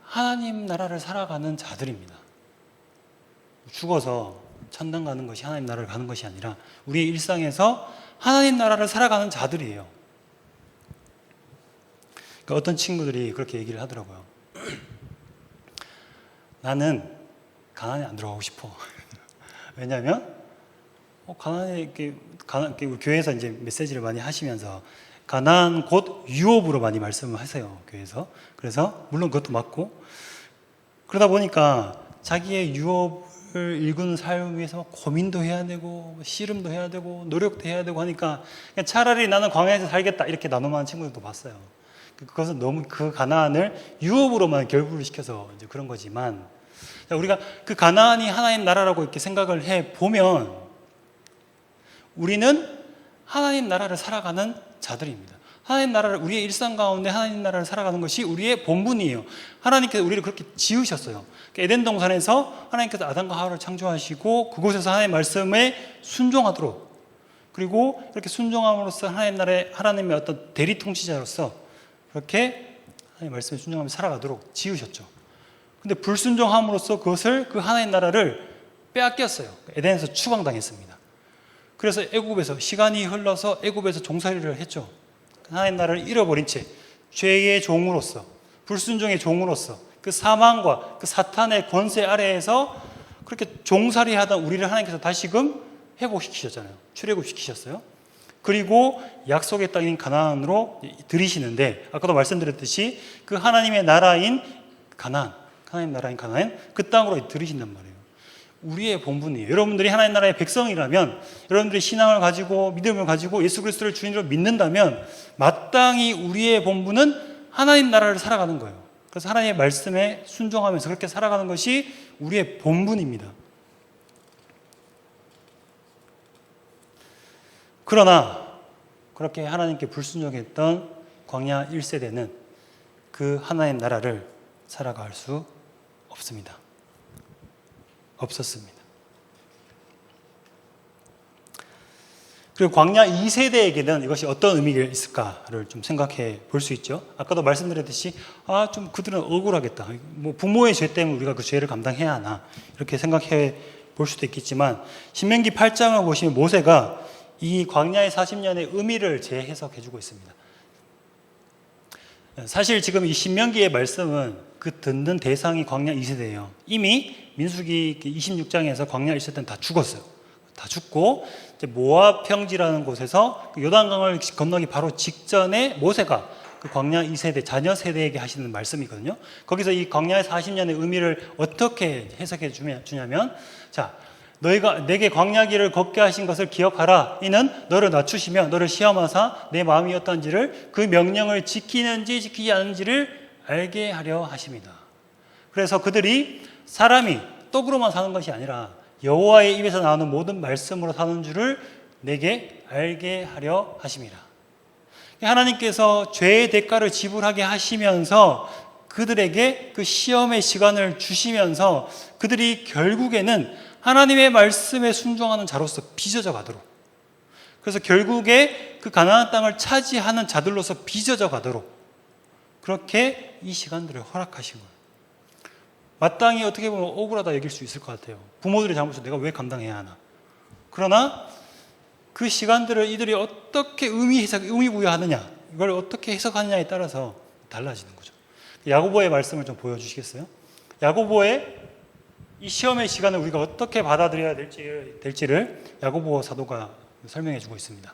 하나님 나라를 살아가는 자들입니다. 죽어서 천당 가는 것이 하나님 나라를 가는 것이 아니라 우리의 일상에서 하나님 나라를 살아가는 자들이에요. 그러니까 어떤 친구들이 그렇게 얘기를 하더라고요. 나는 가나안에 안 들어가고 싶어. 왜냐하면 가나안에 이렇게 우리 교회에서 이제 메시지를 많이 하시면서 가나안 곧 유업으로 많이 말씀을 하세요, 교회에서. 그래서 물론 그것도 맞고, 그러다 보니까 자기의 유업을 일구는 삶을 위해서 고민도 해야 되고 씨름도 해야 되고 노력도 해야 되고 하니까 그냥 차라리 나는 광야에서 살겠다 이렇게 나눔하는 친구들도 봤어요. 그것은 너무 그 가나안을 유업으로만 결부를 시켜서 이제 그런 거지만, 우리가 그 가나안이 하나님 나라라고 이렇게 생각을 해 보면 우리는 하나님 나라를 살아가는 자들입니다. 하나님 나라를, 우리의 일상 가운데 하나님 나라를 살아가는 것이 우리의 본분이에요. 하나님께서 우리를 그렇게 지으셨어요. 에덴 동산에서 하나님께서 아담과 하와를 창조하시고 그곳에서 하나님의 말씀에 순종하도록, 그리고 이렇게 순종함으로써 하나님의 어떤 대리 통치자로서 그렇게 하나님의 말씀에 순종하면서 살아가도록 지으셨죠. 근데 불순종함으로써 그 하나님 나라를 빼앗겼어요. 에덴에서 추방당했습니다. 그래서 애굽에서 시간이 흘러서 애굽에서 종살이를 했죠. 하나님 나라를 잃어버린 채 죄의 종으로서, 불순종의 종으로서 그 사망과 그 사탄의 권세 아래에서 그렇게 종살이하던 우리를 하나님께서 다시금 회복시키셨잖아요. 출애굽시키셨어요. 그리고 약속의 땅인 가나안으로 들이시는데, 아까도 말씀드렸듯이 그 하나님의 나라인 가나안, 하나님 나라인 가나안, 그 땅으로 들이신단 말이에요. 우리의 본분이에요. 여러분들이 하나님 나라의 백성이라면, 여러분들이 신앙을 가지고 믿음을 가지고 예수 그리스도를 주인으로 믿는다면 마땅히 우리의 본분은 하나님 나라를 살아가는 거예요. 그래서 하나님의 말씀에 순종하면서 그렇게 살아가는 것이 우리의 본분입니다. 그러나 그렇게 하나님께 불순종했던 광야 1세대는 그 하나님 나라를 살아갈 수 없습니다. 없었습니다. 그리고 광야 2세대에게는 이것이 어떤 의미가 있을까를 좀 생각해 볼 수 있죠. 아까도 말씀드렸듯이 좀 그들은 억울하겠다. 뭐 부모의 죄 때문에 우리가 그 죄를 감당해야 하나 이렇게 생각해 볼 수도 있겠지만, 신명기 8장을 보시면 모세가 이 광야의 40년의 의미를 재해석해 주고 있습니다. 사실 지금 이 신명기의 말씀은 그 듣는 대상이 광야 2세대예요. 이미 민수기 26장에서 광야 1세대는 다 죽었어요. 다 죽고 이제 모압 평지라는 곳에서 요단강을 건너기 바로 직전에 모세가 그 광야 2세대 자녀 세대에게 하시는 말씀이거든요. 거기서 이 광야의 40년의 의미를 어떻게 해석해 주냐면, 자, 너희가 내게 광야 길을 걷게 하신 것을 기억하라. 이는 너를 낮추시며 너를 시험하사 내 마음이 어떤지를, 그 명령을 지키는지 지키지 않는지를 알게 하려 하십니다. 그래서 그들이 사람이 떡으로만 사는 것이 아니라 여호와의 입에서 나오는 모든 말씀으로 사는 줄을 내게 알게 하려 하십니다. 하나님께서 죄의 대가를 지불하게 하시면서 그들에게 그 시험의 시간을 주시면서 그들이 결국에는 하나님의 말씀에 순종하는 자로서 빚어져 가도록, 그래서 결국에 그 가나안 땅을 차지하는 자들로서 빚어져 가도록 그렇게 이 시간들을 허락하신 거예요. 마땅히 어떻게 보면 억울하다 여길 수 있을 것 같아요. 부모들의 잘못을 내가 왜 감당해야 하나. 그러나 그 시간들을 이들이 어떻게 의미부여하느냐, 이걸 어떻게 해석하느냐에 따라서 달라지는 거죠. 야고보의 말씀을 좀 보여주시겠어요? 야고보의 이 시험의 시간을 우리가 어떻게 받아들여야 될지를 야고보 사도가 설명해 주고 있습니다.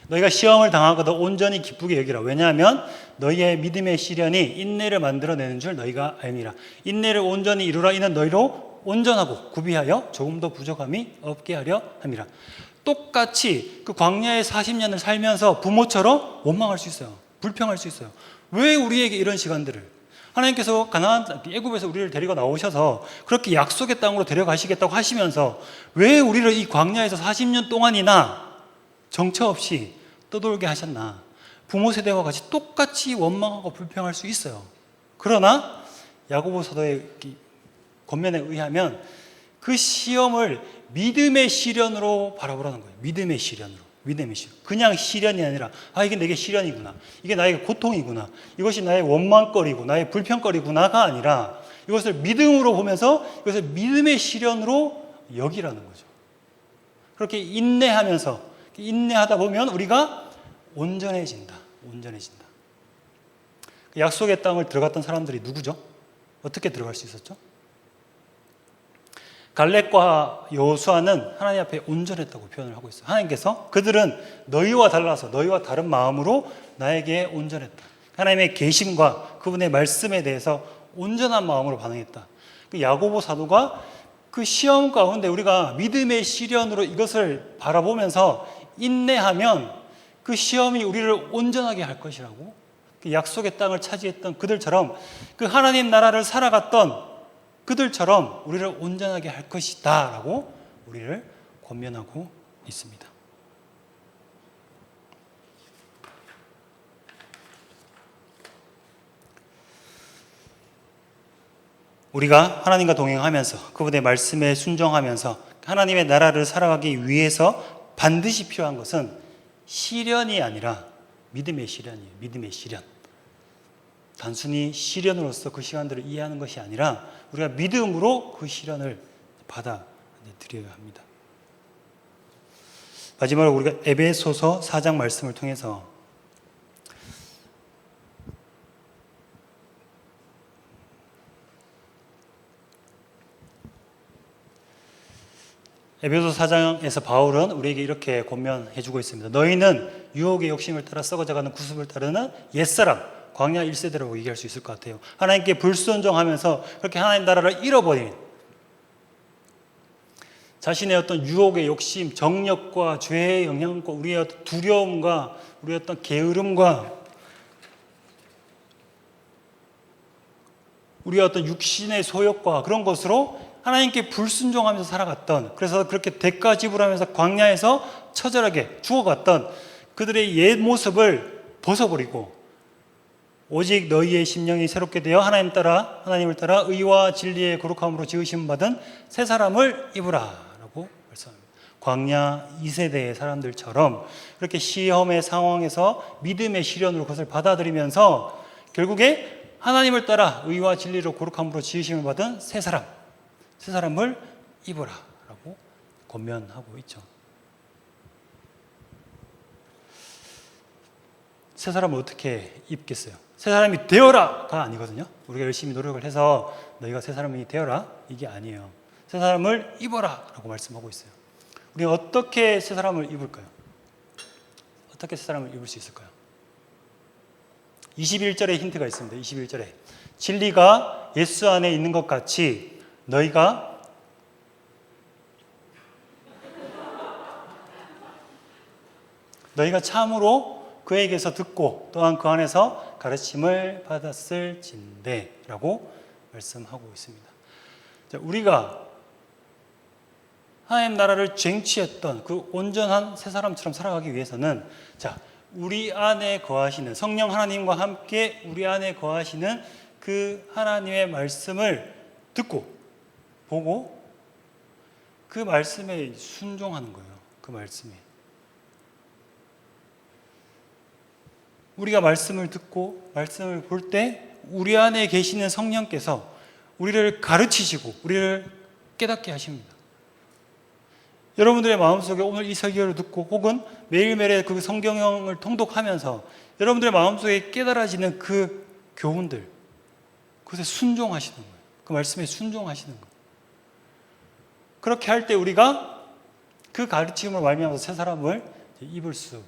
너희가 시험을 당하거든 온전히 기쁘게 여기라. 왜냐하면 너희의 믿음의 시련이 인내를 만들어내는 줄 너희가 알미라. 인내를 온전히 이루라. 이는 너희로 온전하고 구비하여 조금도 부족함이 없게 하려 함이라. 똑같이 그 광야의 40년을 살면서 부모처럼 원망할 수 있어요. 불평할 수 있어요. 왜 우리에게 이런 시간들을, 하나님께서 가나안 애굽에서 우리를 데리고 나오셔서 그렇게 약속의 땅으로 데려가시겠다고 하시면서 왜 우리를 이 광야에서 40년 동안이나 정처 없이 떠돌게 하셨나. 부모 세대와 같이 똑같이 원망하고 불평할 수 있어요. 그러나 야고보 사도의 권면에 의하면 그 시험을 믿음의 시련으로 바라보라는 거예요. 믿음의 시련으로. 믿음의 시련. 그냥 시련이 아니라 이게 내게 시련이구나, 이게 나에게 고통이구나, 이것이 나의 원망거리고 나의 불평거리구나가 아니라 이것을 믿음으로 보면서 이것을 믿음의 시련으로 여기라는 거죠. 그렇게 인내하다 보면 우리가 온전해진다. 약속의 땅을 들어갔던 사람들이 누구죠? 어떻게 들어갈 수 있었죠? 갈렙과 여호수아는 하나님 앞에 온전했다고 표현을 하고 있어요. 하나님께서 그들은 너희와 달라서 너희와 다른 마음으로 나에게 온전했다. 하나님의 계심과 그분의 말씀에 대해서 온전한 마음으로 반응했다. 그 야고보 사도가 그 시험 가운데 우리가 믿음의 시련으로 이것을 바라보면서 인내하면 그 시험이 우리를 온전하게 할 것이라고, 그 약속의 땅을 차지했던 그들처럼, 그 하나님 나라를 살아갔던 그들처럼 우리를 온전하게 할 것이다 라고 우리를 권면하고 있습니다. 우리가 하나님과 동행하면서 그분의 말씀에 순종하면서 하나님의 나라를 살아가기 위해서 반드시 필요한 것은 시련이 아니라 믿음의 시련이에요. 믿음의 시련. 단순히 시련으로서 그 시간들을 이해하는 것이 아니라 우리가 믿음으로 그 시련을 받아들여야 합니다. 마지막으로 우리가 에베소서 4장 말씀을 통해서 에베소서 4장에서 바울은 우리에게 이렇게 권면해 주고 있습니다. 너희는 유혹의 욕심을 따라 썩어져가는 구습을 따르는 옛사람, 광야 1세대라고 얘기할 수 있을 것 같아요. 하나님께 불순종하면서 그렇게 하나님 나라를 잃어버린 자신의 어떤 유혹의 욕심, 정력과 죄의 영향과 우리의 어떤 두려움과 우리의 어떤 게으름과 우리의 어떤 육신의 소욕과 그런 것으로 하나님께 불순종하면서 살아갔던, 그래서 그렇게 대가 지불하면서 광야에서 처절하게 죽어갔던 그들의 옛 모습을 벗어버리고 오직 너희의 심령이 새롭게 되어 하나님을 따라 의와 진리의 거룩함으로 지으심 받은 새 사람을 입으라 라고 말씀합니다. 광야 2세대의 사람들처럼 그렇게 시험의 상황에서 믿음의 시련으로 그것을 받아들이면서 결국에 하나님을 따라 의와 진리로 거룩함으로 지으심을 받은 새 사람을 입으라 라고 권면하고 있죠. 새 사람을 어떻게 입겠어요? 새 사람이 되어라가 아니거든요. 우리가 열심히 노력을 해서 너희가 새 사람이 되어라, 이게 아니에요. 새 사람을 입어라 라고 말씀하고 있어요. 우리가 어떻게 새 사람을 입을까요? 어떻게 새 사람을 입을 수 있을까요? 21절에 힌트가 있습니다. 21절에 진리가 예수 안에 있는 것 같이 너희가 참으로 그에게서 듣고 또한 그 안에서 가르침을 받았을진대 라고 말씀하고 있습니다. 자, 우리가 하나님 나라를 쟁취했던 그 온전한 새 사람처럼 살아가기 위해서는, 자, 우리 안에 거하시는 성령 하나님과 함께 우리 안에 거하시는 그 하나님의 말씀을 듣고 보고 그 말씀에 순종하는 거예요. 그 말씀에. 우리가 말씀을 듣고 말씀을 볼 때 우리 안에 계시는 성령께서 우리를 가르치시고 우리를 깨닫게 하십니다. 여러분들의 마음속에 오늘 이 설교를 듣고 혹은 매일매일 그 성경을 통독하면서 여러분들의 마음속에 깨달아지는 그 교훈들, 그것에 순종하시는 거예요. 그 말씀에 순종하시는 거예요. 그렇게 할 때 우리가 그 가르침으로 말미암아서 새 사람을 입을 수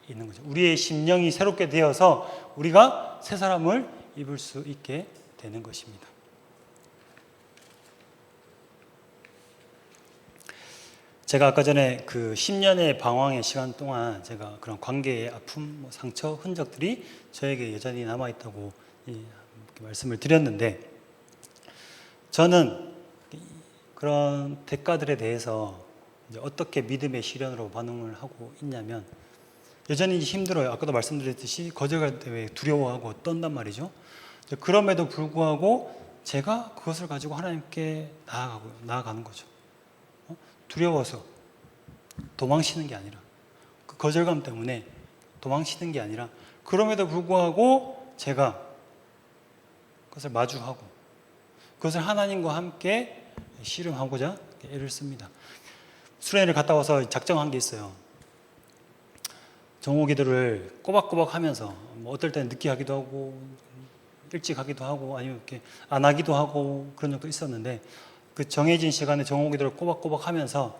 있는 거죠. 우리의 심령이 새롭게 되어서 우리가 새 사람을 입을 수 있게 되는 것입니다. 제가 아까 전에 그 10년의 방황의 시간 동안 제가 그런 관계의 아픔, 상처, 흔적들이 저에게 여전히 남아있다고 말씀을 드렸는데, 저는 그런 대가들에 대해서 어떻게 믿음의 시련으로 반응을 하고 있냐면, 여전히 힘들어요. 아까도 말씀드렸듯이 거절할 때 왜 두려워하고 떤단 말이죠. 그럼에도 불구하고 제가 그것을 가지고 하나님께 나아가는 거죠. 두려워서 도망치는 게 아니라, 그 거절감 때문에 도망치는 게 아니라, 그럼에도 불구하고 제가 그것을 마주하고 그것을 하나님과 함께 씨름하고자 애를 씁니다. 수련회를 갔다 와서 작정한 게 있어요. 정오 기도를 꼬박꼬박 하면서 어떨 때는 늦게 하기도 하고 일찍 하기도 하고 아니면 이렇게 안 하기도 하고 그런 적도 있었는데, 그 정해진 시간에 정오기도를 꼬박꼬박 하면서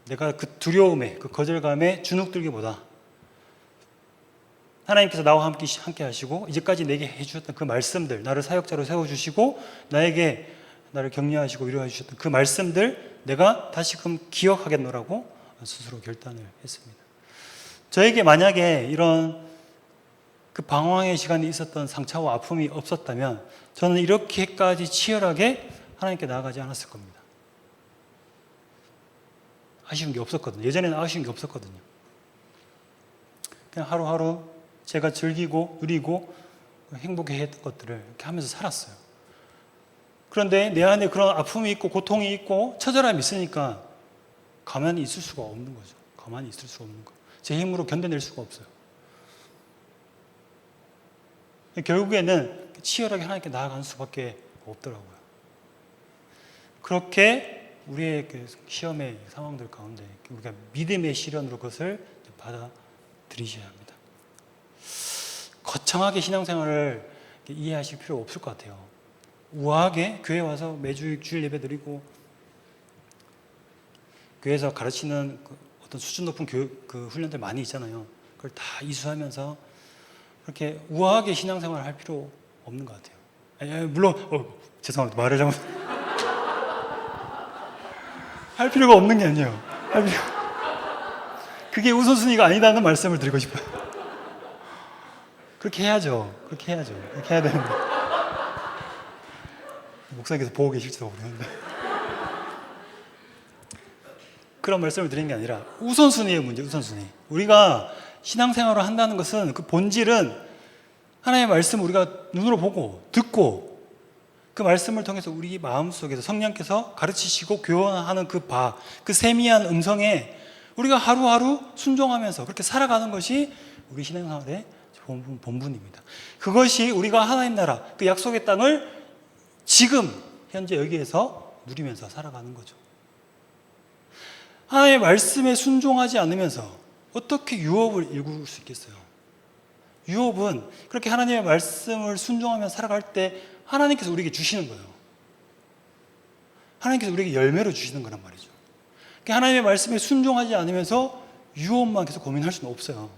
내가 그 두려움에, 그 거절감에 주눅들기보다 하나님께서 나와 함께 하시고 이제까지 내게 해주셨던 그 말씀들, 나를 사역자로 세워주시고 나에게 나를 격려하시고 위로해 주셨던 그 말씀들 내가 다시금 기억하겠노라고 스스로 결단을 했습니다. 저에게 만약에 이런 그 방황의 시간이 있었던 상처와 아픔이 없었다면 저는 이렇게까지 치열하게 하나님께 나아가지 않았을 겁니다. 아쉬운 게 없었거든요. 예전에는 아쉬운 게 없었거든요. 그냥 하루하루 제가 즐기고 누리고 행복해했던 것들을 이렇게 하면서 살았어요. 그런데 내 안에 그런 아픔이 있고 고통이 있고 처절함이 있으니까 가만히 있을 수가 없는 거죠. 가만히 있을 수 없는 거. 제 힘으로 견뎌낼 수가 없어요. 결국에는 치열하게 하나님께 나아가는 수밖에 없더라고요. 그렇게 우리의 그 시험의 상황들 가운데 우리가 믿음의 시련으로 그것을 받아들이셔야 합니다. 거창하게 신앙생활을 이해하실 필요 없을 것 같아요. 우아하게 교회 와서 매주 주일 예배 드리고 교회에서 가르치는 어떤 수준 높은 그 훈련들 많이 있잖아요. 그걸 다 이수하면서 그렇게 우아하게 신앙생활을 할 필요 없는 것 같아요. 물론 죄송합니다. 말을 잘못 할 필요가 없는 게 아니에요. 그게 우선순위가 아니다는 말씀을 드리고 싶어요. 그렇게 해야죠. 그렇게 해야 되는데 목사님께서 보고 계실지도 모르겠는데 그런 말씀을 드리는 게 아니라 우선순위의 문제, 우선순위. 우리가 신앙생활을 한다는 것은 그 본질은 하나님의 말씀을 우리가 눈으로 보고 듣고 그 말씀을 통해서 우리 마음속에서 성령께서 가르치시고 교환하는 그 세미한 음성에 우리가 하루하루 순종하면서 그렇게 살아가는 것이 우리 신앙생활의 본분입니다. 그것이 우리가 하나님 나라, 그 약속의 땅을 지금 현재 여기에서 누리면서 살아가는 거죠. 하나님의 말씀에 순종하지 않으면서 어떻게 유업을 일구실 수 있겠어요? 유업은 그렇게 하나님의 말씀을 순종하면서 살아갈 때 하나님께서 우리에게 주시는 거예요. 하나님께서 우리에게 열매로 주시는 거란 말이죠. 하나님의 말씀에 순종하지 않으면서 유업만 계속 고민할 수는 없어요.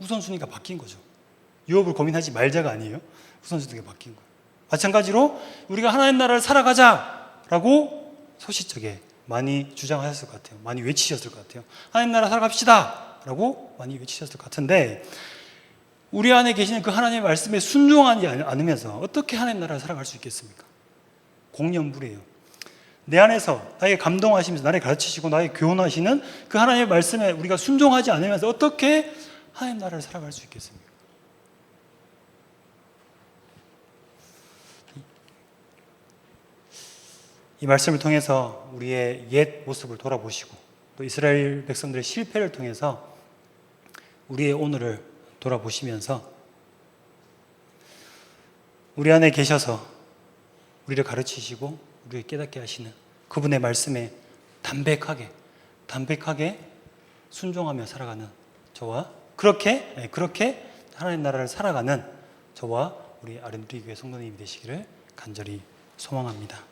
우선순위가 바뀐 거죠. 유업을 고민하지 말자가 아니에요. 우선순위가 바뀐 거예요. 마찬가지로 우리가 하나님 나라를 살아가자라고 소시적에 많이 주장하셨을 것 같아요. 많이 외치셨을 것 같아요. 하나님 나라 살아갑시다 라고 많이 외치셨을 것 같은데 우리 안에 계시는 그 하나님의 말씀에 순종하지 않으면서 어떻게 하나님 나라를 살아갈 수 있겠습니까? 공연불이에요. 내 안에서 나에게 감동하시면서 나를 가르치시고 나에게 교훈하시는 그 하나님의 말씀에 우리가 순종하지 않으면서 어떻게 하나님 나라를 살아갈 수 있겠습니까? 이 말씀을 통해서 우리의 옛 모습을 돌아보시고 또 이스라엘 백성들의 실패를 통해서 우리의 오늘을 돌아보시면서 우리 안에 계셔서 우리를 가르치시고 우리를 깨닫게 하시는 그분의 말씀에 담백하게 순종하며 살아가는 저와 그렇게 하나님 나라를 살아가는 저와 우리 아름드리 교회 성도님이 되시기를 간절히 소망합니다.